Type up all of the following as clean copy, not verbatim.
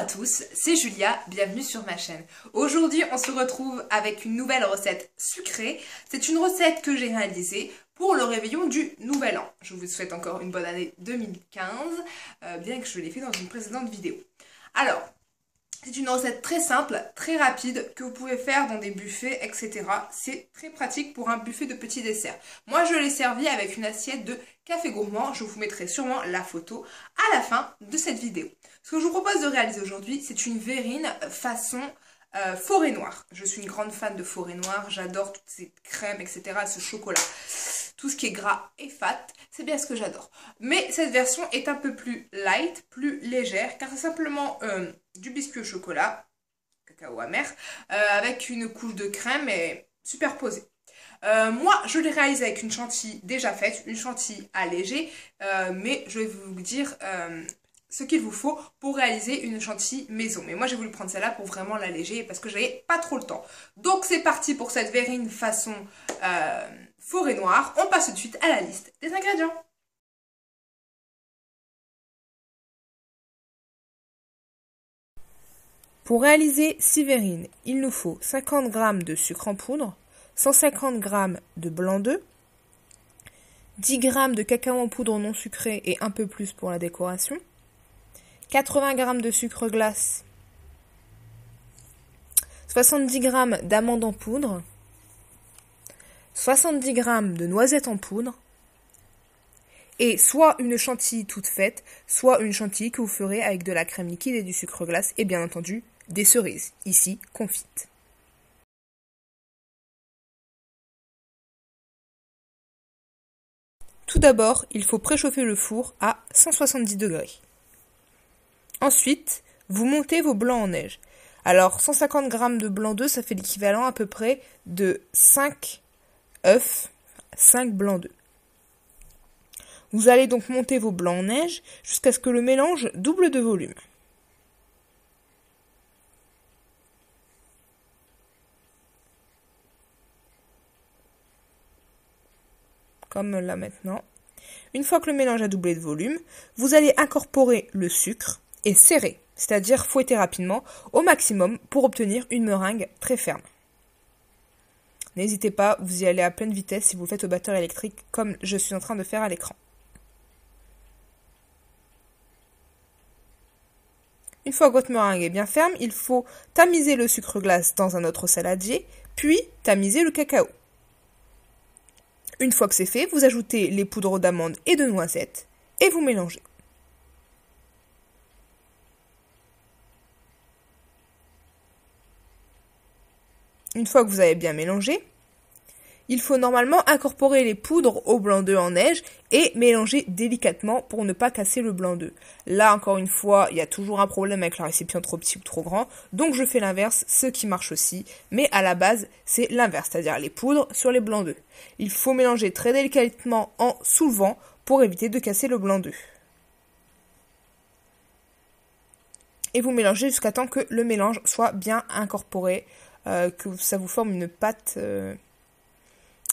tous, c'est Julia, bienvenue sur ma chaîne. Aujourd'hui, on se retrouve avec une nouvelle recette sucrée. C'est une recette que j'ai réalisée pour le réveillon du Nouvel An. Je vous souhaite encore une bonne année 2015, bien que je l'ai fait dans une précédente vidéo. Alors, c'est une recette très simple, très rapide, que vous pouvez faire dans des buffets, etc. C'est très pratique pour un buffet de petits desserts. Moi, je l'ai servi avec une assiette de café gourmand. Je vous mettrai sûrement la photo à la fin de cette vidéo. Ce que je vous propose de réaliser aujourd'hui, c'est une verrine façon forêt noire. Je suis une grande fan de forêt noire. J'adore toutes ces crèmes, etc. Ce chocolat. Tout ce qui est gras et fat, c'est bien ce que j'adore. Mais cette version est un peu plus light, plus légère, car c'est simplement du biscuit au chocolat, cacao amer, avec une couche de crème et superposée. Moi, je l'ai réalisé avec une chantilly déjà faite, une chantilly allégée, mais je vais vous dire ce qu'il vous faut pour réaliser une chantilly maison. Mais moi, j'ai voulu prendre celle-là pour vraiment l'alléger parce que j'avais pas trop le temps. Donc, c'est parti pour cette verrine façon forêt noire. On passe tout de suite à la liste des ingrédients. Pour réaliser 6 verrines, il nous faut 50 g de sucre en poudre, 150 g de blanc d'œuf, 10 g de cacao en poudre non sucré et un peu plus pour la décoration, 80 g de sucre glace, 70 g d'amandes en poudre, 70 g de noisettes en poudre, et soit une chantilly toute faite, soit une chantilly que vous ferez avec de la crème liquide et du sucre glace, et bien entendu des cerises, ici confites. Tout d'abord, il faut préchauffer le four à 170 degrés. Ensuite, vous montez vos blancs en neige. Alors, 150 g de blanc d'œuf, ça fait l'équivalent à peu près de 5 œufs, 5 blancs d'œufs. Vous allez donc monter vos blancs en neige jusqu'à ce que le mélange double de volume. Comme là maintenant. Une fois que le mélange a doublé de volume, vous allez incorporer le sucre et serrer, c'est-à-dire fouetter rapidement au maximum pour obtenir une meringue très ferme. N'hésitez pas, vous y allez à pleine vitesse si vous le faites au batteur électrique comme je suis en train de faire à l'écran. Une fois que votre meringue est bien ferme, il faut tamiser le sucre glace dans un autre saladier, puis tamiser le cacao. Une fois que c'est fait, vous ajoutez les poudres d'amandes et de noisettes et vous mélangez. Une fois que vous avez bien mélangé, il faut normalement incorporer les poudres au blanc d'œuf en neige et mélanger délicatement pour ne pas casser le blanc d'œuf. Là, encore une fois, il y a toujours un problème avec le récipient trop petit ou trop grand, donc je fais l'inverse, ce qui marche aussi. Mais à la base, c'est l'inverse, c'est-à-dire les poudres sur les blancs d'œuf. Il faut mélanger très délicatement en soulevant pour éviter de casser le blanc d'œuf. Et vous mélangez jusqu'à temps que le mélange soit bien incorporé, que ça vous forme une pâte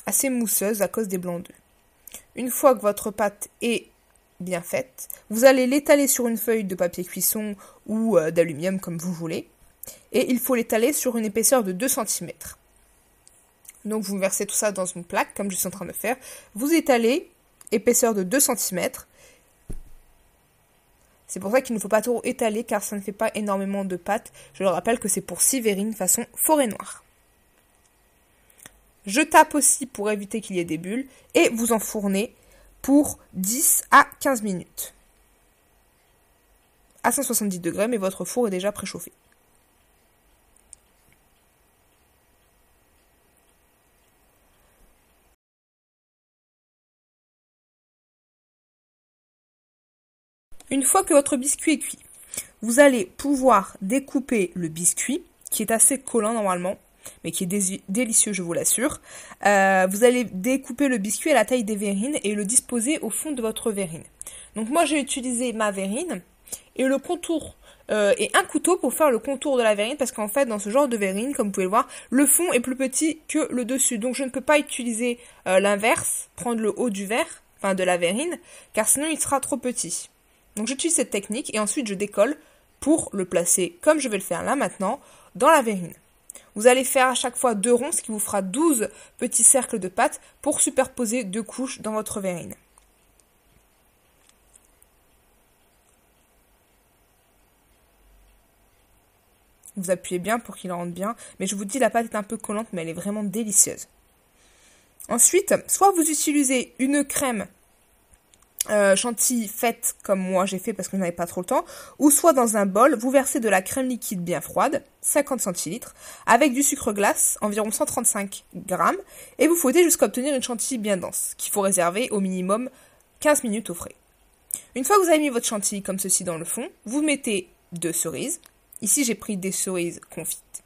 assez mousseuse à cause des blancs d'œufs. Une fois que votre pâte est bien faite, vous allez l'étaler sur une feuille de papier cuisson ou d'aluminium comme vous voulez. Et il faut l'étaler sur une épaisseur de 2 cm. Donc vous versez tout ça dans une plaque comme je suis en train de faire. Vous étalez, épaisseur de 2 cm. C'est pour ça qu'il ne faut pas trop étaler car ça ne fait pas énormément de pâte. Je le rappelle que c'est pour 6 verrines façon forêt noire. Je tape aussi pour éviter qu'il y ait des bulles et vous enfournez pour 10 à 15 minutes. À 170 degrés, mais votre four est déjà préchauffé. Une fois que votre biscuit est cuit, vous allez pouvoir découper le biscuit, qui est assez collant normalement, mais qui est délicieux, je vous l'assure. Vous allez découper le biscuit à la taille des verrines et le disposer au fond de votre verrine. Donc moi, j'ai utilisé ma verrine et le contour et un couteau pour faire le contour de la verrine parce qu'en fait, dans ce genre de verrine, comme vous pouvez le voir, le fond est plus petit que le dessus. Donc je ne peux pas utiliser l'inverse, prendre le haut du verre, enfin de la verrine, car sinon il sera trop petit. Donc j'utilise cette technique et ensuite je décolle pour le placer, comme je vais le faire là maintenant, dans la verrine. Vous allez faire à chaque fois 2 ronds, ce qui vous fera 12 petits cercles de pâte pour superposer 2 couches dans votre verrine. Vous appuyez bien pour qu'il rentre bien, mais je vous dis la pâte est un peu collante, mais elle est vraiment délicieuse. Ensuite, soit vous utilisez une crème chantilly faite comme moi j'ai fait parce que je n'avais pas trop le temps, ou soit dans un bol, vous versez de la crème liquide bien froide, 50 centilitres, avec du sucre glace, environ 135 grammes, et vous fouettez jusqu'à obtenir une chantilly bien dense, qu'il faut réserver au minimum 15 minutes au frais. Une fois que vous avez mis votre chantilly comme ceci dans le fond, vous mettez 2 cerises, ici j'ai pris des cerises confites,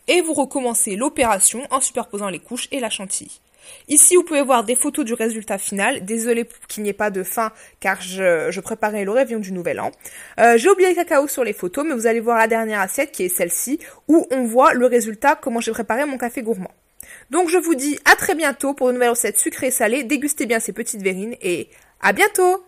et vous recommencez l'opération en superposant les couches et la chantilly. Ici, vous pouvez voir des photos du résultat final. Désolée qu'il n'y ait pas de fin, car je préparais le réveillon du Nouvel An. J'ai oublié le cacao sur les photos, mais vous allez voir la dernière assiette, qui est celle-ci, où on voit le résultat, comment j'ai préparé mon café gourmand. Donc, je vous dis à très bientôt pour une nouvelle recette sucrée et salée. Dégustez bien ces petites verrines et à bientôt!